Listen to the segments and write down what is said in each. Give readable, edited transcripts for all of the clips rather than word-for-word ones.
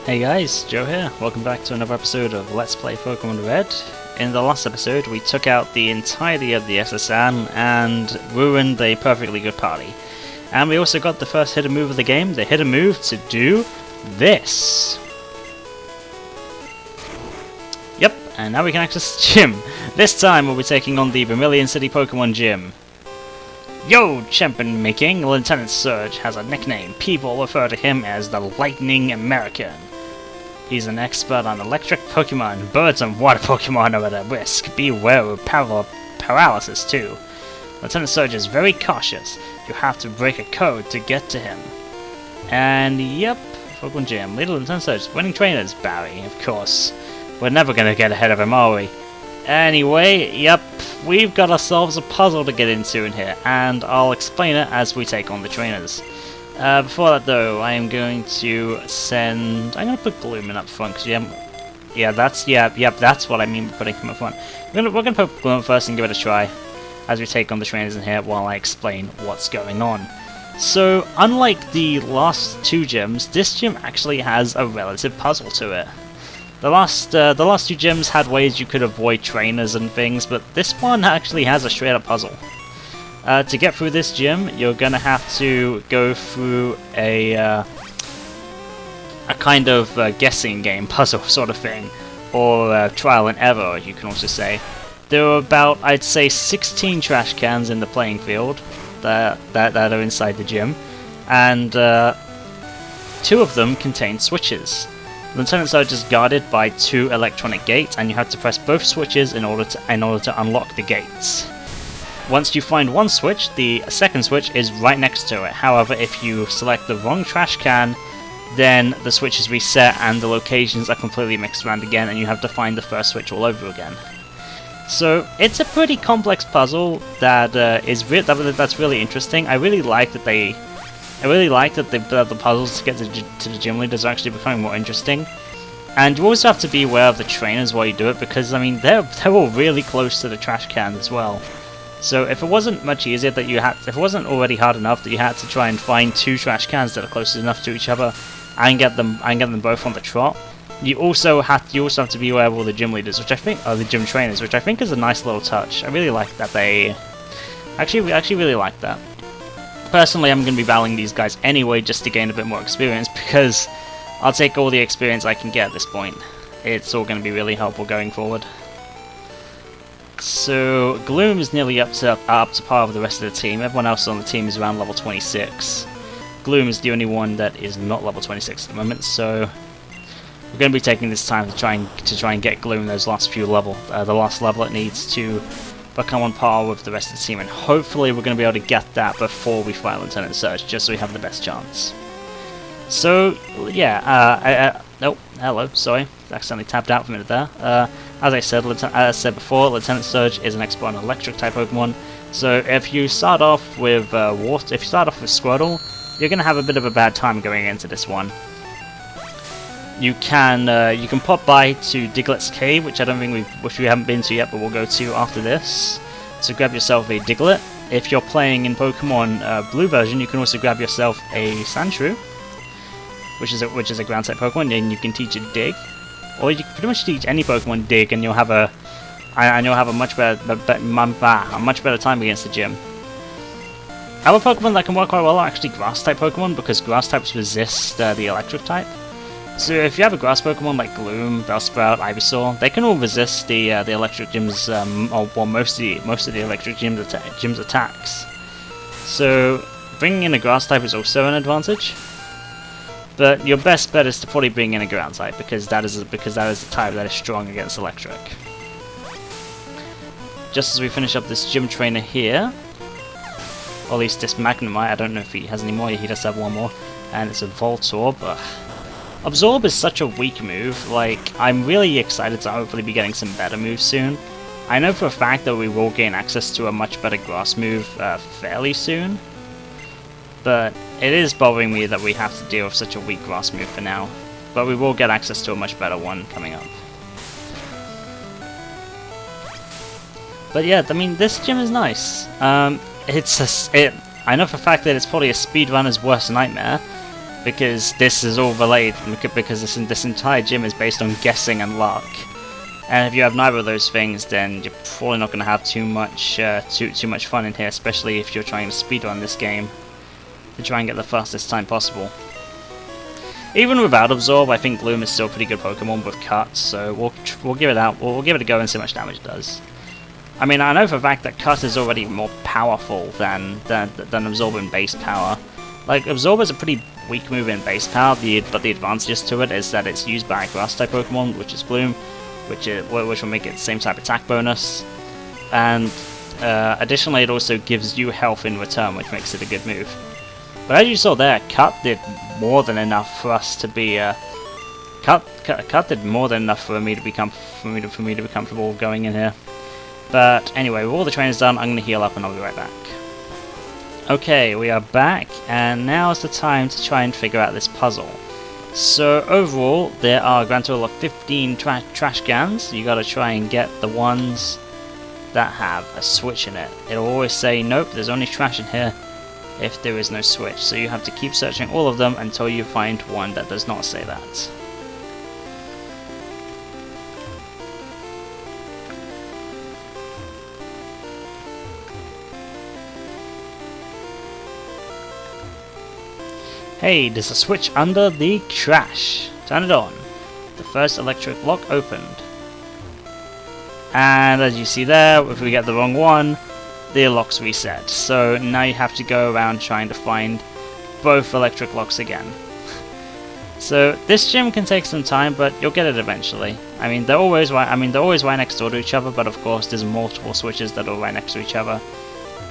Hey guys, Joe here. Welcome back to another episode of Let's Play Pokemon Red. In the last episode, we took out the entirety of the SSN and ruined a perfectly good party. And we also got the first hidden move of the game, the hidden move to do this. Yep, and now we can access the gym. This time we'll be taking on the Vermilion City Pokemon Gym. Yo, champion making, Lieutenant Surge has a nickname. People refer to him as the Lightning American. He's an expert on electric Pokemon. Birds and water Pokemon are at risk. Beware of paralysis too. Lieutenant Surge is very cautious. You have to break a code to get to him. And yep, Pokemon Gym. Little Lieutenant Surge. Winning trainers, Barry, of course. We're never gonna get ahead of him, are we? Anyway, yep, we've got ourselves a puzzle to get into in here, and I'll explain it as we take on the trainers. Before that though, I am going to send... I'm going to put Gloom in up front, because that's what I mean by putting him up front. We're going to put Gloom first and give it a try, as we take on the trainers in here while I explain what's going on. So, unlike the last two gyms, this gym actually has a relative puzzle to it. The last two gyms had ways you could avoid trainers and things, but this one actually has a straight up puzzle. To get through this gym, you're gonna have to go through a kind of guessing game puzzle sort of thing, or trial and error, you can also say. There are about, I'd say, 16 trash cans in the playing field that are inside the gym, and 2 of them contain switches. Lieutenant Surge is guarded by 2 electronic gates, and you have to press both switches in order to unlock the gates. Once you find one switch, the second switch is right next to it. However, if you select the wrong trash can, then the switch is reset and the locations are completely mixed around again, and you have to find the first switch all over again. So it's a pretty complex puzzle that that's really interesting. I really like that the puzzles to get to the gym leaders are actually becoming more interesting. And you also have to be aware of the trainers while you do it, because I mean they're all really close to the trash can as well. So if it wasn't much easier that if it wasn't already hard enough that you had to try and find 2 trash cans that are close enough to each other and get them both on the trot, you also have to be aware of all the gym leaders, which I think are the gym trainers, which I think is a nice little touch. I really like that they actually really like that. Personally, I'm going to be battling these guys anyway just to gain a bit more experience, because I'll take all the experience I can get at this point. It's all going to be really helpful going forward. So, Gloom is nearly up to par with the rest of the team. Everyone else on the team is around level 26. Gloom is the only one that is not level 26 at the moment, so we're going to be taking this time to try and get Gloom those last few the last level it needs to become on par with the rest of the team, and hopefully we're going to be able to get that before we fight Lieutenant Surge, just so we have the best chance. So, yeah, oh, hello, sorry, accidentally tapped out for a minute there. As I said before, Lieutenant Surge is an expert on electric type Pokemon, so if you start off with Squirtle, you're going to have a bit of a bad time going into this one. You can pop by to Diglett's cave, which we haven't been to yet, but we'll go to after this. So grab yourself a Diglett. If you're playing in Pokemon Blue version, you can also grab yourself a Sandshrew, which is a ground type Pokemon, and you can teach it Dig, or you can pretty much teach any Pokemon Dig, and you'll have a much better time against the gym. Other Pokemon that can work quite well are actually Grass type Pokemon, because Grass types resist the Electric type. So if you have a Grass Pokemon like Gloom, Bellsprout, Ivysaur, they can all resist the Electric Gym's, or most of the Electric Gym's attacks. So bringing in a Grass type is also an advantage. But your best bet is to probably bring in a Ground type, because that is the type that is strong against Electric. Just as we finish up this gym trainer here, or at least this Magnemite, I don't know if he has any more, he does have one more, and it's a Voltorb. Absorb is such a weak move. Like, I'm really excited to hopefully be getting some better moves soon. I know for a fact that we will gain access to a much better Grass move fairly soon, but it is bothering me that we have to deal with such a weak Grass move for now. But we will get access to a much better one coming up. But yeah, I mean, this gym is nice. I know for a fact that it's probably a speedrunner's worst nightmare, because this is all related, because this entire gym is based on guessing and luck. And if you have neither of those things, then you're probably not going to have too much fun in here, especially if you're trying to speedrun this game to try and get the fastest time possible. Even without Absorb, I think Gloom is still a pretty good Pokemon with Cut, so we'll give it out. We'll give it a go and see how much damage it does. I mean, I know for a fact that Cut is already more powerful than Absorb in base power. Like, Absorb is a pretty weak move in base power, but the advantages to it is that it's used by a Grass-type Pokemon, which is Gloom, which will make it the same type attack bonus. And additionally, it also gives you health in return, which makes it a good move. But as you saw there, Cut did more than enough for us to be. Cut did more than enough for me to be comfortable going in here. But anyway, with all the trainers done, I'm going to heal up and I'll be right back. Okay, we are back, and now is the time to try and figure out this puzzle. So overall, there are a grand total of 15 trash cans. You got to try and get the ones that have a switch in it. It'll always say, nope, there's only trash in here if there is no switch. So you have to keep searching all of them until you find one that does not say that. Hey, there's a switch under the trash. Turn it on. The first electric lock opened. And as you see there, if we get the wrong one, the lock's reset. So now you have to go around trying to find both electric locks again. So this gym can take some time, but you'll get it eventually. I mean, they're always right next door to each other, but of course there's multiple switches that are right next to each other,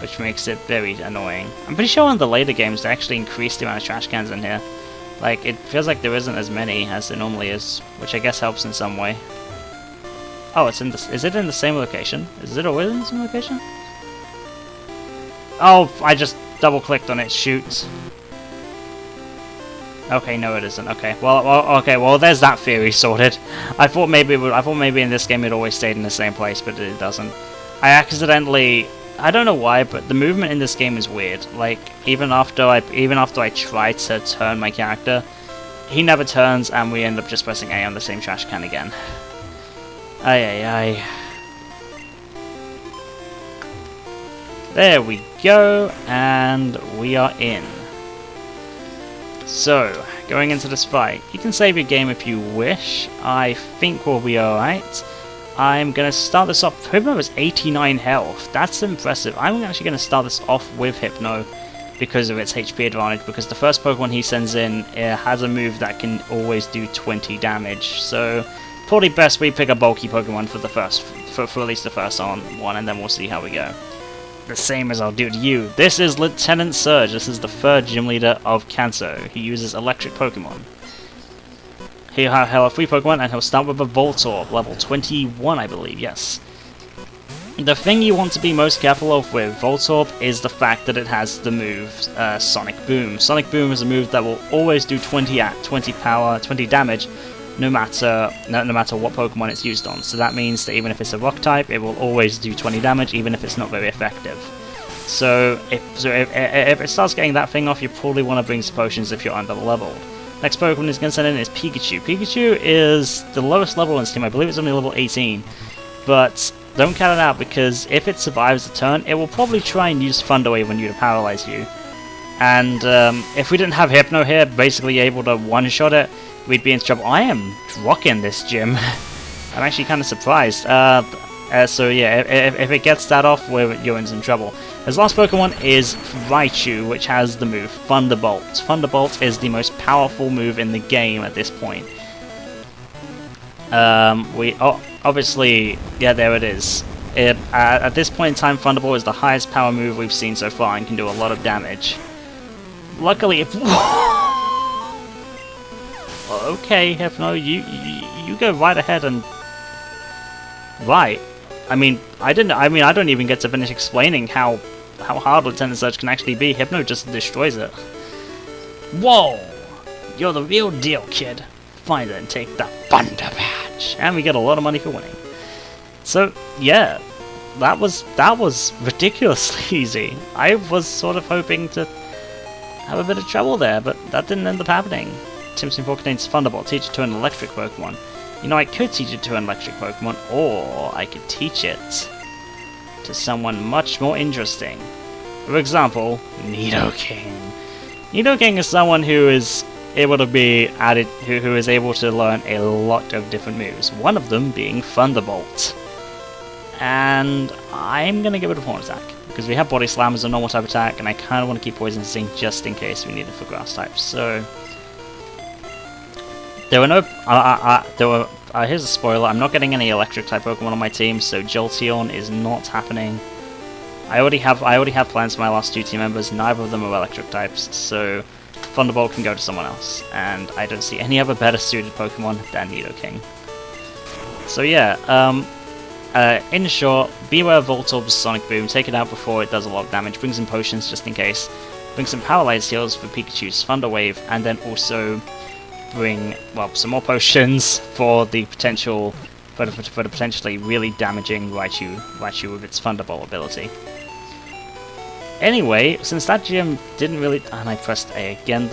which makes it very annoying. I'm pretty sure in the later games they actually increased the amount of trash cans in here. Like, it feels like there isn't as many as there normally is, which I guess helps in some way. Oh, it's in this. Is it in the same location? Is it always in the same location? Oh, I just double-clicked on it. Shoot. Okay, no, it isn't. Okay, well, there's that theory sorted. I thought maybe in this game it always stayed in the same place, but it doesn't. I accidentally. I don't know why, but the movement in this game is weird. Like, even after I try to turn my character, he never turns, and we end up just pressing A on the same trash can again. Ay. There we go, and we are in. So, going into this fight, you can save your game if you wish. I think we'll be alright. I'm going to start this off. Hypno has 89 health. That's impressive. I'm actually going to start this off with Hypno because of its HP advantage, because the first Pokemon he sends in has a move that can always do 20 damage. So probably best we pick a bulky Pokemon for the first, for at least the first one, and then we'll see how we go. The same as I'll do to you. This is Lieutenant Surge. This is the third gym leader of Kanto. He uses electric Pokemon. He'll have 3 Pokemon, and he'll start with a Voltorb, level 21, I believe, yes. The thing you want to be most careful of with Voltorb is the fact that it has the move Sonicboom. Sonicboom is a move that will always do 20 power, 20 damage, no matter what Pokemon it's used on. So that means that even if it's a Rock type, it will always do 20 damage, even if it's not very effective. So if it starts getting that thing off, you probably want to bring some potions if you're under-leveled. Next Pokemon is going to send in is Pikachu. Pikachu is the lowest level in this team. I believe it's only level 18. But don't count it out, because if it survives the turn, it will probably try and use Thunder Wave on you to paralyze you. And if we didn't have Hypno here, basically able to one-shot it, we'd be in trouble. I am rocking this gym. I'm actually kind of surprised. So yeah, if it gets that off, you're in some trouble. His last Pokemon is Raichu, which has the move Thunderbolt. Thunderbolt is the most powerful move in the game at this point. Obviously, yeah, there it is. At this point in time, Thunderbolt is the highest power move we've seen so far and can do a lot of damage. Luckily, okay, Hypno, you go right ahead and right. I don't even get to finish explaining how hard Lieutenant Surge can actually be. Hypno just destroys it. Whoa! You're the real deal, kid. Find it and take the Thunder Badge. And we get a lot of money for winning. So, yeah. That was ridiculously easy. I was sort of hoping to have a bit of trouble there, but that didn't end up happening. Team 4 contains Thunderbolt, teach it to an electric Pokemon. You know, I could teach it to an electric Pokemon, or I could teach it to someone much more interesting. For example, Nidoking. Nidoking is someone who is able to be added, who is able to learn a lot of different moves, one of them being Thunderbolt. And I'm gonna give it a Horn Attack, because we have Body Slam as a normal type attack, and I kind of want to keep Poison Sting just in case we need it for grass types. So there were no, here's a spoiler, I'm not getting any electric type Pokemon on my team, so Jolteon is not happening. I already have plans for my last 2 team members, neither of them are electric types, so Thunderbolt can go to someone else, and I don't see any other better suited Pokemon than Nidoking. So yeah, in short, beware of Voltorb's Sonicboom, take it out before it does a lot of damage, bring some potions just in case, bring some Paralyzed Heals for Pikachu's Thunder Wave, and then also bring, well, some more potions for the potential, for the potentially really damaging Raichu with its Thunderbolt ability. Anyway, since that gym didn't really, and I pressed A again,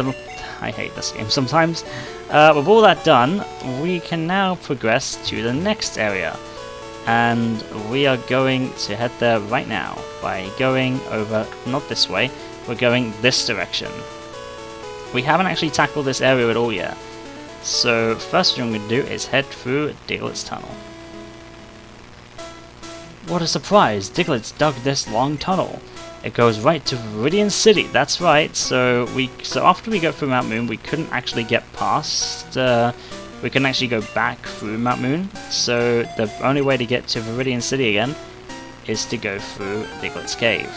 I hate this game sometimes. With all that done, we can now progress to the next area. And we are going to head there right now by going over, not this way, we're going this direction. We haven't actually tackled this area at all yet. So first thing I'm going to do is head through Diglett's tunnel. What a surprise! Diglett's dug this long tunnel. It goes right to Viridian City. That's right. So after we go through Mount Moon, we couldn't actually get past. We couldn't actually go back through Mount Moon. So the only way to get to Viridian City again is to go through Diglett's cave.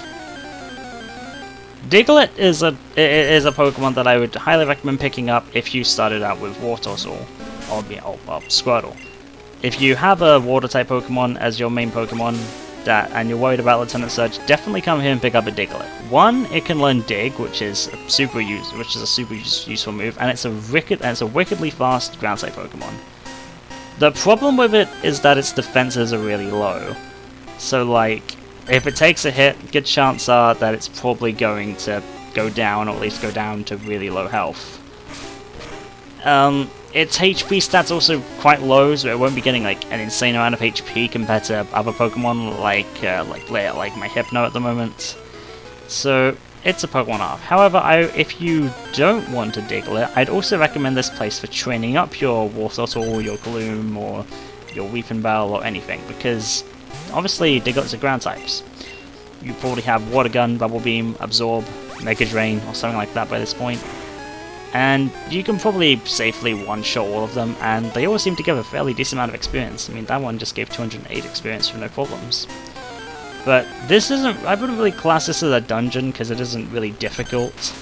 Diglett is a Pokemon that I would highly recommend picking up if you started out with Wartortle or Squirtle. If you have a Water type Pokemon as your main Pokemon and you're worried about Lieutenant Surge, definitely come here and pick up a Diglett. One, it can learn Dig, which is a super useful move, and it's a wickedly fast Ground type Pokemon. The problem with it is that its defenses are really low. So like, if it takes a hit, good chance are that it's probably going to go down, or at least go down to really low health. Its HP stats also quite low, so it won't be getting like an insane amount of HP compared to other Pokemon like my Hypno at the moment. So it's a Pokemon off. However, if you don't want a Diglett, I'd also recommend this place for training up your Wartortle, your Gloom, or your Weepinbell, or anything, because obviously Digletts are ground types. You probably have Water Gun, Bubble Beam, Absorb, Mega Drain, or something like that by this point. And you can probably safely one-shot all of them, and they all seem to give a fairly decent amount of experience. I mean, that one just gave 208 experience for no problems. But this isn't, I wouldn't really class this as a dungeon, because it isn't really difficult.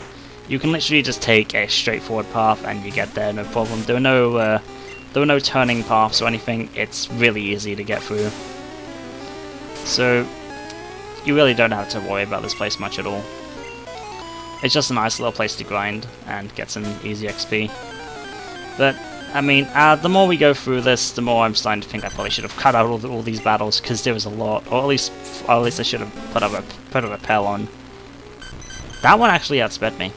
You can literally just take a straightforward path, and you get there, no problem. There were no turning paths or anything, it's really easy to get through. So, you really don't have to worry about this place much at all. It's just a nice little place to grind and get some easy XP. But, I mean, the more we go through this, the more I'm starting to think I probably should have cut out all these battles, because there was a lot. Or at least I should have put a repel on. That one actually outsped me.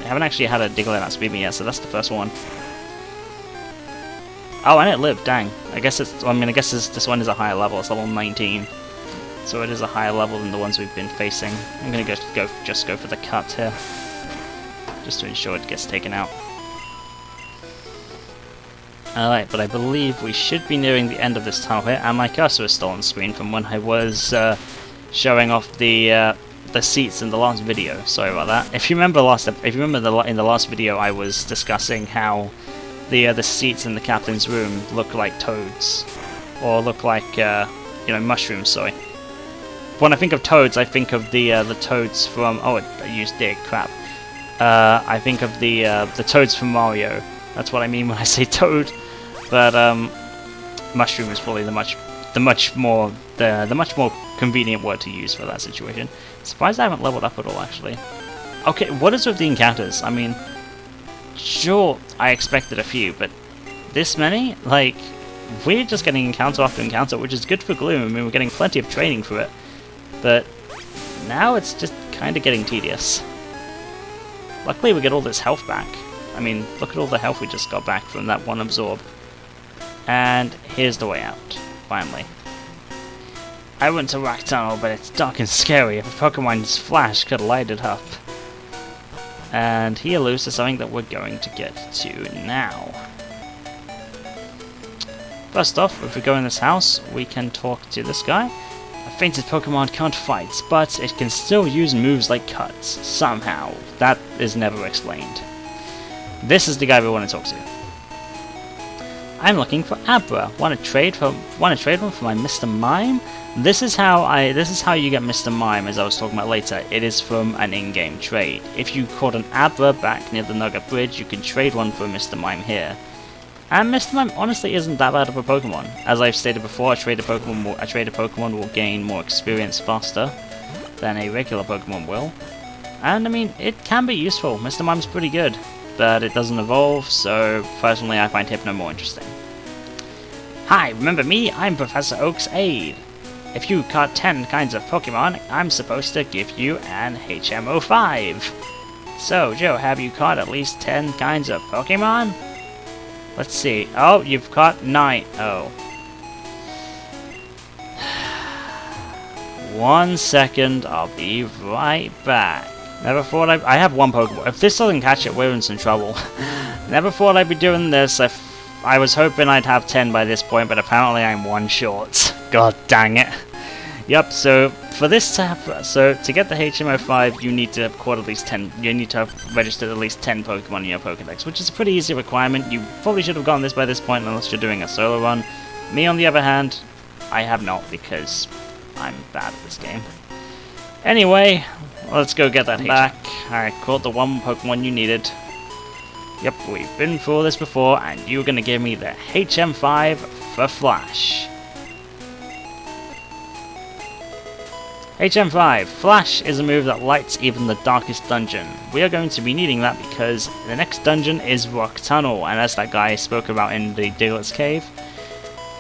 I haven't actually had a Diglett outspeed me yet, so that's the first one. Oh, and it lived, dang. I guess this one is a higher level, it's level 19. So it is a higher level than the ones we've been facing. I'm gonna just go for the cut here, just to ensure it gets taken out. Alright, but I believe we should be nearing the end of this tunnel here, and my cursor is still on screen from when I was showing off the seats in the last video. Sorry about that. If you remember in the last video, I was discussing how the seats in the captain's room look like toads, or look like mushrooms. Sorry. When I think of toads, I think of the toads from... Oh, I used dig, crap. I think of the toads from Mario. That's what I mean when I say toad. But mushroom is probably the much more convenient word to use for that situation. Surprised I haven't leveled up at all, actually. Okay, what is with the encounters? I mean, sure, I expected a few, but this many? Like, we're just getting encounter after encounter, which is good for Gloom. I mean, we're getting plenty of training for it. But now it's just kind of getting tedious. Luckily we get all this health back. I mean, look at all the health we just got back from that one absorb. And here's the way out, finally. I went to Rock Tunnel, but it's dark and scary. If a Pokemon's flash could light it up. And he alludes to something that we're going to get to now. First off, if we go in this house, we can talk to this guy. A fainted Pokemon can't fight, but it can still use moves like cuts, somehow. That is never explained. This is the guy we want to talk to. I'm looking for Abra. Want to trade one for my Mr. Mime? This is how you get Mr. Mime, as I was talking about later. It is from an in-game trade. If you caught an Abra back near the Nugget Bridge, you can trade one for Mr. Mime here. And Mr. Mime honestly isn't that bad of a Pokemon. As I've stated before, a traded Pokemon will gain more experience faster than a regular Pokemon will. And I mean, it can be useful. Mr. Mime's pretty good, but it doesn't evolve, so personally I find Hypno more interesting. Hi, remember me? I'm Professor Oak's aide. If you caught 10 kinds of Pokemon, I'm supposed to give you an HM05. So, Joe, have you caught at least 10 kinds of Pokemon? Let's see. Oh, you've caught 9. Oh. 1 second, I'll be right back. Never thought I have one Pokemon. If this doesn't catch it, we're in some trouble. Never thought I'd be doing this. I was hoping I'd have 10 by this point, but apparently I'm 1 short. God dang it. Yep, so for this to happen, so to get the HM05, you need to have caught at least 10. You need to have registered at least 10 Pokemon in your Pokédex, which is a pretty easy requirement. You probably should have gotten this by this point unless you're doing a solo run. Me, on the other hand, I have not because I'm bad at this game. Anyway, let's go get that back. I caught the one Pokemon you needed. Yep, we've been through this before, and you're gonna give me the HM5 for Flash. HM5. Flash is a move that lights even the darkest dungeon. We are going to be needing that because the next dungeon is Rock Tunnel, and as that guy spoke about in the Diglett's Cave,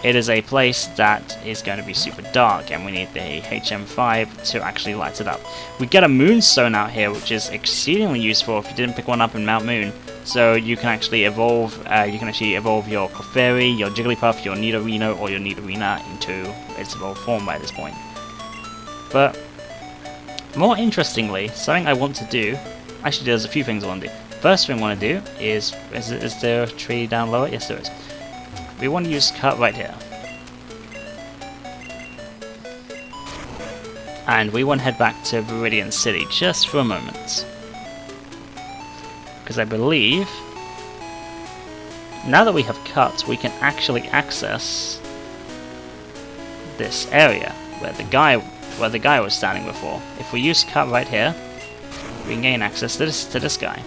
it is a place that is going to be super dark, and we need the HM5 to actually light it up. We get a Moonstone out here, which is exceedingly useful if you didn't pick one up in Mount Moon. So you can actually evolve. Your Clefairy, your Jigglypuff, your Nidorino, or your Nidorina into its evolved form by this point. But more interestingly, something I want to do. Actually, there's a few things I want to do. First thing I want to do is there a tree down lower? Yes, there is. We want to use cut right here. And we want to head back to Viridian City just for a moment. Because I believe now that we have cut, we can actually access this area where the guy was standing before. If we use cut right here, we can gain access to this guy.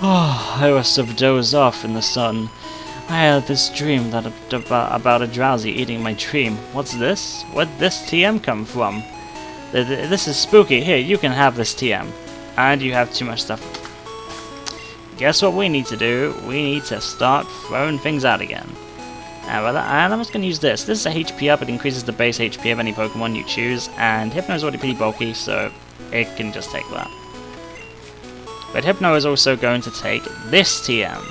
Oh, I must have dozed off in the sun. I had this dream about a drowsy eating my dream. What's this? Where'd this TM come from? This is spooky. Here, you can have this TM. And you have too much stuff. Guess what we need to do? We need to start throwing things out again. And I'm just going to use this. This is a HP up. It increases the base HP of any Pokemon you choose. And Hypno is already pretty bulky, so it can just take that. But Hypno is also going to take this TM.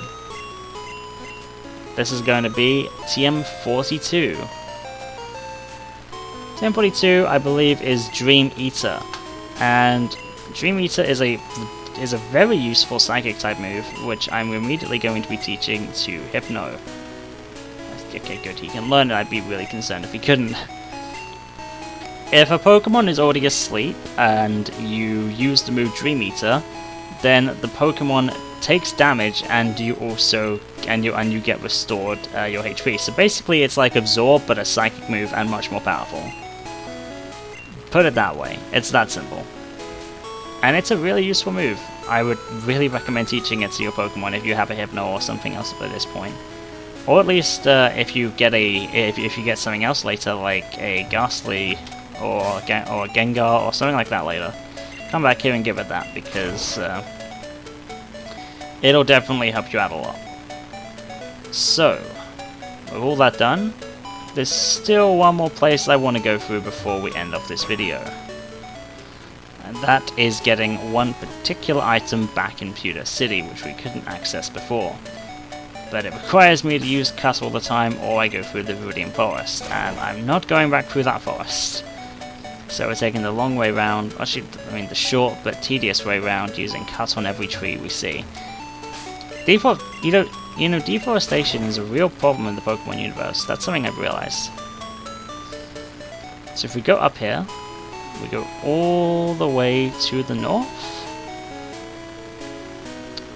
This is going to be TM42. TM42, I believe, is Dream Eater. And Dream Eater is a very useful Psychic type move, which I'm immediately going to be teaching to Hypno. Okay, good, he can learn it. I'd be really concerned if he couldn't. If a Pokemon is already asleep and you use the move Dream Eater, then the Pokemon takes damage and you get restored your HP. So basically it's like Absorb but a Psychic move and much more powerful. Put it that way. It's that simple. And it's a really useful move. I would really recommend teaching it to your Pokemon if you have a Hypno or something else at this point. Or at least if you get something else later, like a Ghastly or a Gengar or something like that later, come back here and give it that, because it'll definitely help you out a lot. So, with all that done, there's still one more place I want to go through before we end off this video. And that is getting one particular item back in Pewter City, which we couldn't access before. But it requires me to use Cut all the time, or I go through the Viridian Forest, and I'm not going back through that forest. So we're taking the long way round, actually, I mean the short but tedious way round, using Cut on every tree we see. Deforestation is a real problem in the Pokemon universe. That's something I've realized. So if we go up here, we go all the way to the north,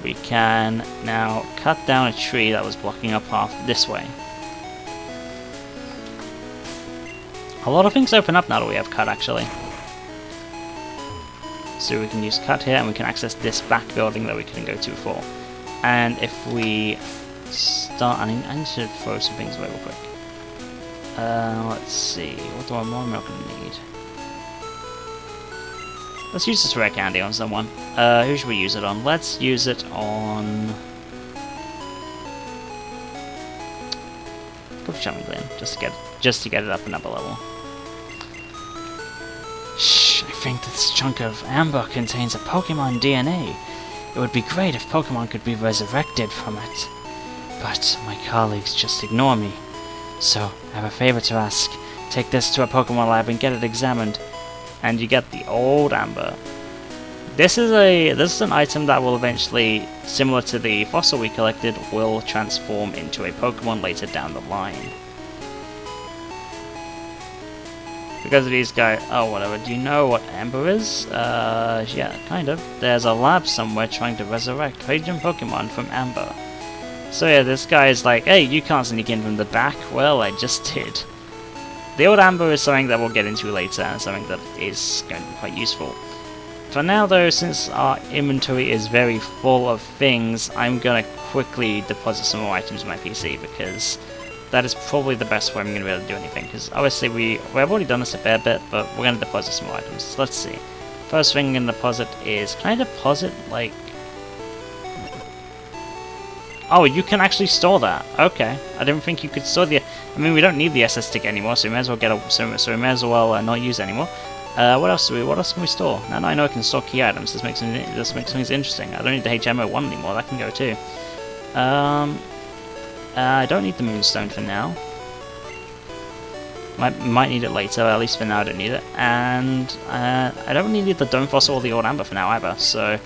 we can now cut down a tree that was blocking our path this way. A lot of things open up now that we have Cut, actually. So we can use Cut here, and we can access this back building that we couldn't go to before. And if we start, I need to throw some things away real quick. Let's see, what am I not going to need? Let's use this rare candy on someone. Who should we use it on? Let's use it on... Probably Charmeleon, just to get it up another level. Shh, I think this chunk of amber contains a Pokemon DNA. It would be great if Pokemon could be resurrected from it. But my colleagues just ignore me. So, I have a favor to ask. Take this to a Pokemon lab and get it examined. And you get the old amber. This is an item that will eventually, similar to the fossil we collected, will transform into a Pokemon later down the line. Because of these guys, oh whatever, do you know what amber is? Yeah, kind of. There's a lab somewhere trying to resurrect Radiant Pokemon from amber. So yeah, this guy is like, hey, you can't sneak in from the back. Well, I just did. The old amber is something that we'll get into later, and something that is going to be quite useful. For now though, since our inventory is very full of things, I'm gonna quickly deposit some more items in my PC, because that is probably the best way I'm gonna be able to do anything, because obviously we've already done this a fair bit, but we're gonna deposit some more items. So let's see. First thing I'm gonna deposit is, can I deposit, like... Oh, you can actually store that. Okay, I didn't think you could store the... I mean, we don't need the SS stick anymore, so we may as well get a... So we may as well not use it anymore. What else can we store? Now that I know I can store key items, this makes things interesting. I don't need the HMO1 anymore, that can go too. I don't need the Moonstone for now. Might need it later, at least for now I don't need it. And I don't really need the Dome Fossil or the Old Amber for now either, so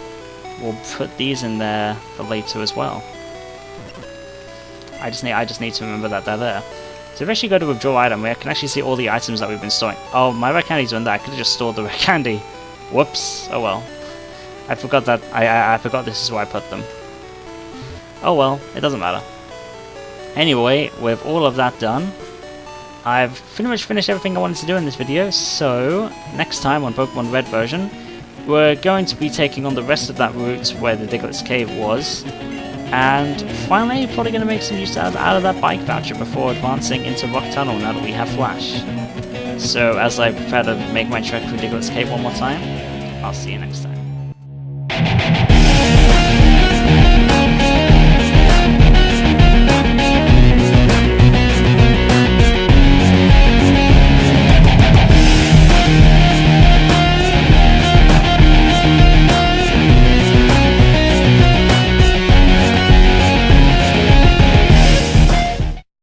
we'll put these in there for later as well. I just need to remember that they're there. So if I actually go to withdraw item, we can actually see all the items that we've been storing. Oh, my rare candies are in there. I could have just stored the rare candy. Whoops. Oh well. I forgot that. I forgot this is where I put them. Oh well, it doesn't matter. Anyway, with all of that done, I've pretty much finished everything I wanted to do in this video. So next time on Pokemon Red version, we're going to be taking on the rest of that route where the Diglett's Cave was. And finally, probably going to make some use out of that bike voucher before advancing into Rock Tunnel now that we have Flash. So as I prepare to make my trek through Diglett's Cave one more time, I'll see you next time.